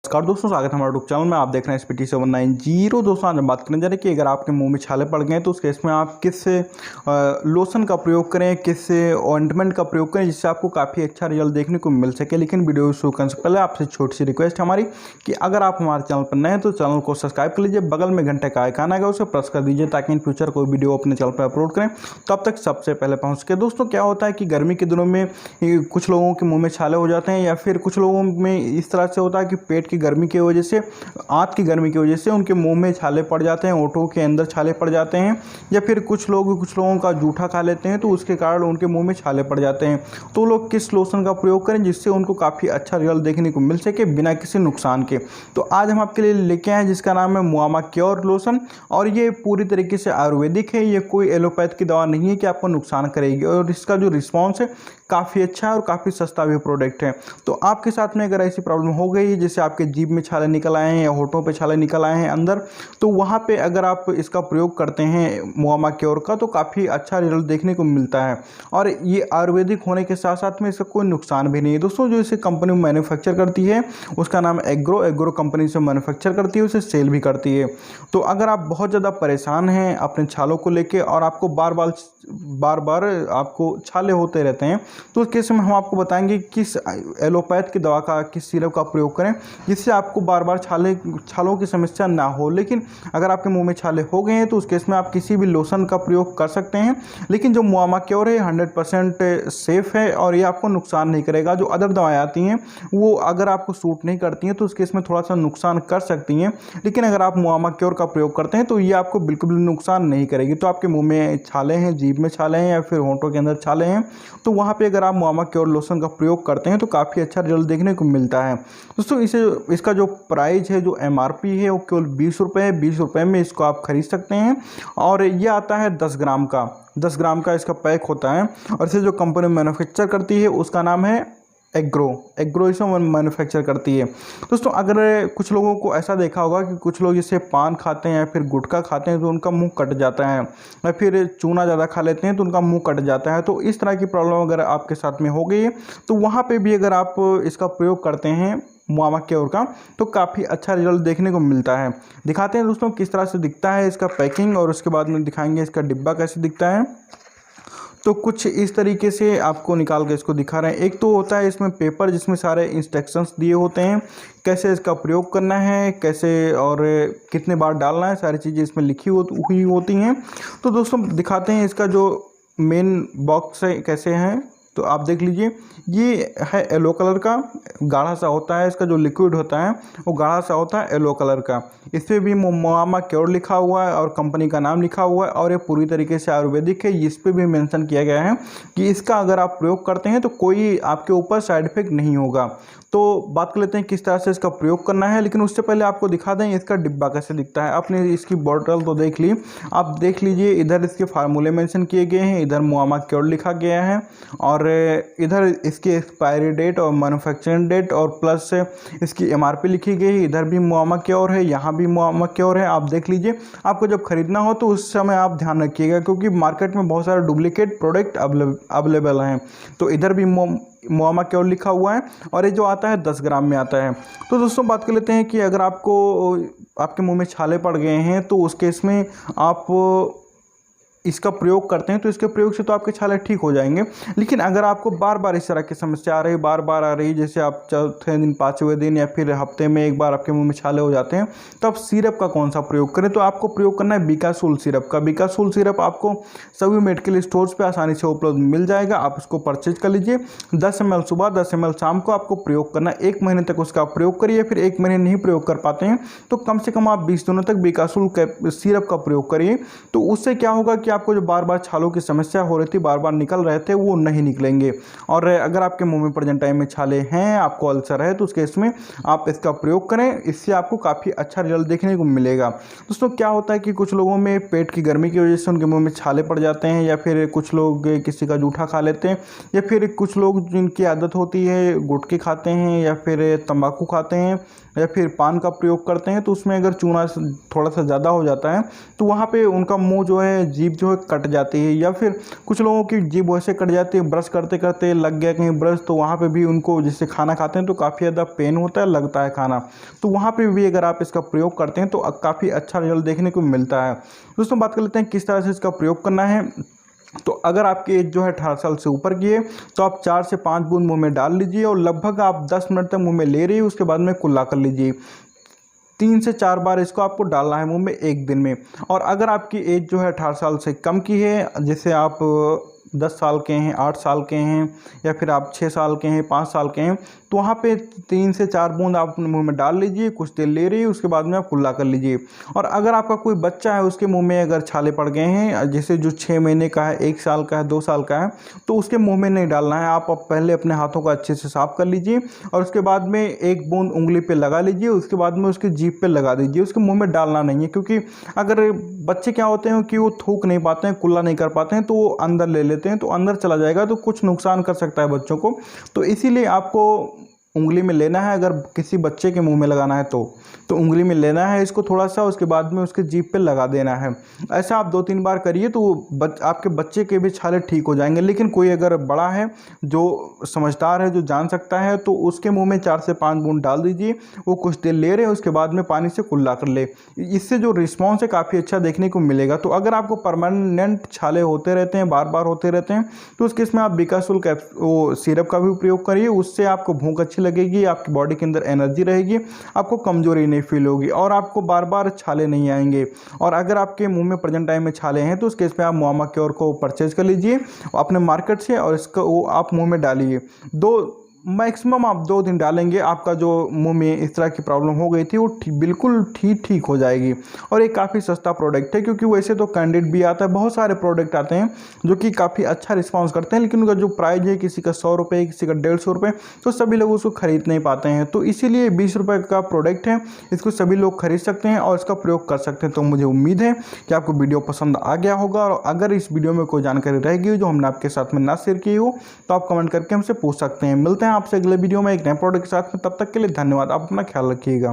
नमस्कार दोस्तों, स्वागत है हमारे यूट्यूब चैनल में। आप देख रहे हैं SPT790। दोस्तों आज हम बात करने जा रहे हैं कि अगर आपके मुंह में छाले पड़ गए हैं तो उस केस में आप किस लोशन का प्रयोग करें, किस ऑइंटमेंट का प्रयोग करें जिससे आपको काफ़ी अच्छा रिजल्ट देखने को मिल सके। लेकिन वीडियो शुरू करने से पहले आपसे छोटी सी रिक्वेस्ट है हमारी कि अगर आप हमारे चैनल पर नए हैं तो चैनल को सब्सक्राइब कर लीजिए, बगल में घंटे का आइकन आएगा उसे प्रेस कर दीजिए ताकि इन फ्यूचर कोई वीडियो अपने चैनल पर अपलोड करें तो अब तक सबसे पहले पहुँच सके। दोस्तों क्या होता है कि गर्मी के दिनों में कुछ लोगों के मुँह में छाले हो जाते हैं या फिर कुछ लोगों में इस तरह से होता है कि पेट की गर्मी की वजह से, आंत की गर्मी की वजह से उनके मुंह में छाले पड़ जाते हैं, ओंठों के अंदर छाले पड़ जाते हैं, या फिर कुछ लोगों का जूठा खा लेते हैं तो उसके कारण उनके मुंह में छाले पड़ जाते हैं। तो लोग किस लोशन का प्रयोग करें जिससे उनको काफ़ी अच्छा रिजल्ट देखने को मिल सके बिना किसी नुकसान के। तो आज हम आपके लिए लेके आए हैं जिसका नाम है मुआमा क्योर लोशन, और ये पूरी तरीके से आयुर्वेदिक है। ये कोई एलोपैथ की दवा नहीं है कि आपको नुकसान करेगी, और इसका जो रिस्पॉन्स है काफ़ी अच्छा है और काफ़ी सस्ता भी प्रोडक्ट है। तो आपके साथ में अगर ऐसी प्रॉब्लम हो गई जैसे आपके जीभ में छाले निकल आए हैं या होठों पे छाले निकल आए हैं अंदर, तो वहाँ पे अगर आप इसका प्रयोग करते हैं मुआमा क्योर का तो काफ़ी अच्छा रिजल्ट देखने को मिलता है। और ये आयुर्वेदिक होने के साथ साथ में इसका कोई नुकसान भी नहीं है। दोस्तों जो इसे कंपनी मैन्युफैक्चर करती है उसका नाम एग्रो कंपनी से मैन्युफैक्चर करती है, उसे सेल भी करती है। तो अगर आप बहुत ज़्यादा परेशान हैं अपने छालों को लेके और आपको बार बार आपको छाले होते रहते हैं तो उस केस में हम आपको बताएंगे किस एलोपैथ की दवा का, किस सिरप का प्रयोग करें जिससे आपको बार बार छालों की समस्या ना हो। लेकिन अगर आपके मुंह में छाले हो गए हैं तो उस केस में आप किसी भी लोशन का प्रयोग कर सकते हैं। लेकिन जो मुआमा क्योर है 100% सेफ़ है और ये आपको नुकसान नहीं करेगा। जो अदर दवाएँ आती हैं वो अगर आपको सूट नहीं करती हैं तो उस केस में थोड़ा सा नुकसान कर सकती हैं, लेकिन अगर आप मुआमा क्योर का प्रयोग करते हैं तो ये आपको बिल्कुल भी नुकसान नहीं करेगी। तो आपके मुँह में छाले हैं, जीभ में छाले हैं या फिर होंठों के अंदर छाले हैं तो वहाँ पे अगर आप मुआमा क्योर लोशन का प्रयोग करते हैं तो काफ़ी अच्छा रिजल्ट देखने को मिलता है। दोस्तों इसका जो प्राइस है, जो MRP है वो केवल 20 रुपये है। 20 रुपये में इसको आप खरीद सकते हैं और ये आता है 10 ग्राम का। 10 ग्राम का इसका पैक होता है और इसे जो कंपनी मैन्युफैक्चर करती है उसका नाम है एग्रो इसे मैन्युफैक्चर करती है। दोस्तों अगर कुछ लोगों को ऐसा देखा होगा कि कुछ लोग जैसे पान खाते हैं या फिर गुटखा खाते हैं तो उनका मुंह कट जाता है, या फिर चूना ज़्यादा खा लेते हैं तो उनका मुंह कट जाता है। तो इस तरह की प्रॉब्लम अगर आपके साथ में हो गई है तो वहाँ पे भी अगर आप इसका प्रयोग करते हैं मुआमा क्योर का तो काफ़ी अच्छा रिजल्ट देखने को मिलता है। दिखाते हैं दोस्तों किस तरह से दिखता है इसका पैकिंग, और उसके बाद में दिखाएंगे इसका डिब्बा कैसे दिखता है। तो कुछ इस तरीके से आपको निकाल के इसको दिखा रहे हैं। एक तो होता है इसमें पेपर जिसमें सारे इंस्ट्रक्शंस दिए होते हैं, कैसे इसका प्रयोग करना है, कैसे और कितने बार डालना है, सारी चीज़ें इसमें लिखी हुई होती हैं। तो दोस्तों दिखाते हैं इसका जो मेन बॉक्स है कैसे है। तो आप देख लीजिए, ये है येलो कलर का, गाढ़ा सा होता है। इसका जो लिक्विड होता है वो गाढ़ा सा होता है येलो कलर का। इस पर भी मुआमा क्योर लिखा हुआ है और कंपनी का नाम लिखा हुआ है, और ये पूरी तरीके से आयुर्वेदिक है। इस पर भी मेंशन किया गया है कि इसका अगर आप प्रयोग करते हैं तो कोई आपके ऊपर साइड इफेक्ट नहीं होगा। तो बात कर लेते हैं किस तरह से इसका प्रयोग करना है, लेकिन उससे पहले आपको दिखा दें इसका डिब्बा कैसे दिखता है। आपने इसकी बॉटल तो देख ली, आप देख लीजिए इधर इसके फार्मूले मेंशन किए गए हैं, इधर मुआमा क्योर लिखा गया है और इधर इसकी एक्सपायरी डेट और मैन्युफैक्चरिंग डेट और प्लस इसकी MRP लिखी गई है। इधर भी मुआमा क्योर है, यहाँ भी मुआमा क्योर है। आप देख लीजिए, आपको जब खरीदना हो तो उस समय आप ध्यान रखिएगा क्योंकि मार्केट में बहुत सारे डुप्लीकेट प्रोडक्ट अवेलेबल हैं। तो इधर भी मुआमा क्योर लिखा हुआ है और ये जो आता है 10 ग्राम में आता है। तो दोस्तों बात कर लेते हैं कि अगर आपके मुंह में छाले पड़ गए हैं तो उस केस में आप इसका प्रयोग करते हैं तो इसके प्रयोग से तो आपके छाले ठीक हो जाएंगे। लेकिन अगर आपको बार बार इस तरह की समस्या आ रही, बार बार आ रही, जैसे आप चौथे दिन, 5वें दिन या फिर हफ्ते में एक बार आपके मुंह में छाले हो जाते हैं, तो आप सिरप का कौन सा प्रयोग करें? तो आपको प्रयोग करना है बिकासूल सिरप का। बिकासूल सिरप आपको सभी मेडिकल स्टोर्स पर आसानी से उपलब्ध मिल जाएगा, आप उसको परचेज कर लीजिए। 10 ml सुबह, 10 ml शाम को आपको प्रयोग करना है। 1 महीने तक उसका प्रयोग करिए। फिर 1 महीने नहीं प्रयोग कर पाते हैं तो कम से कम आप 20 दिनों तक बिकासूल सिरप का प्रयोग करिए। तो उससे क्या होगा कि आपको जो बार बार छालों की समस्या हो रही थी, बार बार निकल रहे थे, वो नहीं निकलेंगे। और अगर आपके मुंह में प्रेजेंट टाइम में छाले हैं, आपको अल्सर है, तो उस केस में आप इसका प्रयोग करें। इससे आपको काफ़ी अच्छा रिजल्ट देखने को मिलेगा। दोस्तों क्या होता है कि कुछ लोगों में पेट की गर्मी की वजह से उनके मुंह में छाले पड़ जाते हैं, या फिर कुछ लोग किसी का जूठा खा लेते हैं, या फिर कुछ लोग जिनकी आदत होती है गुटखे खाते हैं या फिर तंबाकू खाते हैं या फिर पान का प्रयोग करते हैं तो उसमें अगर चूना थोड़ा सा ज़्यादा हो जाता है तो वहाँ पे उनका मुंह जो है, जीभ जो है कट जाती है, या फिर कुछ लोगों की जीभ वैसे कट जाती है, ब्रश करते करते लग गया कहीं ब्रश, तो वहाँ पे भी उनको, जैसे खाना खाते हैं तो काफ़ी ज़्यादा पेन होता है, लगता है खाना, तो वहाँ पे भी अगर आप इसका प्रयोग करते हैं तो काफ़ी अच्छा रिजल्ट देखने को मिलता है। दोस्तों बात कर लेते हैं किस तरह से इसका प्रयोग करना है। तो अगर आपकी एज जो है 18 साल से ऊपर की है तो आप 4 से 5 बूंद मुंह में डाल लीजिए और लगभग आप 10 मिनट तक मुंह में ले रही है, उसके बाद में कुल्ला कर लीजिए। 3 से 4 बार इसको आपको डालना है मुंह में एक दिन में। और अगर आपकी एज जो है 18 साल से कम की है, जैसे आप 10 साल के हैं, 8 साल के हैं, या फिर आप 6 साल के हैं, 5 साल के हैं, तो वहाँ पे 3 से 4 बूंद आप अपने मुंह में डाल लीजिए, कुछ देर ले रही है, उसके बाद में आप कुल्ला कर लीजिए। और अगर आपका कोई बच्चा है, उसके मुंह में अगर छाले पड़ गए हैं, जैसे जो 6 महीने का है, 1 साल का है, 2 साल का है, तो उसके मुंह में नहीं डालना है। आप पहले अपने हाथों को अच्छे से साफ कर लीजिए और उसके बाद में एक बूंद उंगली पे लगा लीजिए, उसके बाद में उसकी जीभ पे लगा दीजिए, उसके मुंह में डालना नहीं है। क्योंकि अगर बच्चे क्या होते हैं कि वो थूक नहीं पाते हैं, कुल्ला नहीं कर पाते हैं, तो वो अंदर ले लेते हैं, तो अंदर चला जाएगा तो कुछ नुकसान कर सकता है बच्चों को। तो इसीलिए आपको उंगली में लेना है, अगर किसी बच्चे के मुंह में लगाना है तो उंगली में लेना है इसको थोड़ा सा, उसके बाद में उसके जीभ पे लगा देना है। ऐसा आप 2-3 बार करिए तो आपके बच्चे के भी छाले ठीक हो जाएंगे। लेकिन कोई अगर बड़ा है, जो समझदार है, जो जान सकता है, तो उसके मुंह में 4 से 5 बूंद डाल दीजिए, वो कुछ देर ले रहे, उसके बाद में पानी से कुल्ला कर ले। इससे जो रिस्पॉन्स है काफ़ी अच्छा देखने को मिलेगा। तो अगर आपको परमानेंट छाले होते रहते हैं, बार बार होते रहते हैं, तो उसके इसमें आप बिकासुल सिरप का भी उपयोग करिए। उससे आपको भूख अच्छी लगेगी, आपकी बॉडी के अंदर एनर्जी रहेगी, आपको कमजोरी नहीं फील होगी और आपको बार बार छाले नहीं आएंगे। और अगर आपके मुंह में प्रेजेंट टाइम में छाले हैं तो उस केस में आप मुआमा क्योर को परचेज कर लीजिए अपने मार्केट से और इसका वो आप मुंह में डालिए। मैक्सिमम आप 2 दिन डालेंगे, आपका जो मुंह में इस तरह की प्रॉब्लम हो गई थी वो बिल्कुल ठीक हो जाएगी। और ये काफ़ी सस्ता प्रोडक्ट है, क्योंकि वैसे तो कैंडिड भी आता है, बहुत सारे प्रोडक्ट आते हैं जो कि काफ़ी अच्छा रिस्पांस करते हैं, लेकिन उनका जो प्राइस है, किसी का 100 रुपये, किसी का 150 रुपये, तो सभी लोग उसको खरीद नहीं पाते हैं। तो इसीलिए 20 रुपये का प्रोडक्ट है, इसको सभी लोग खरीद सकते हैं और इसका प्रयोग कर सकते हैं। तो मुझे उम्मीद है कि आपको वीडियो पसंद आ गया होगा, और अगर इस वीडियो में कोई जानकारी रह गई जो हमने आपके साथ में ना शेयर की हो तो आप कमेंट करके हमसे पूछ सकते हैं। मिलते हैं आपसे अगले वीडियो में एक नए प्रोडक्ट के साथ में, तब तक के लिए धन्यवाद। आप अपना ख्याल रखिएगा।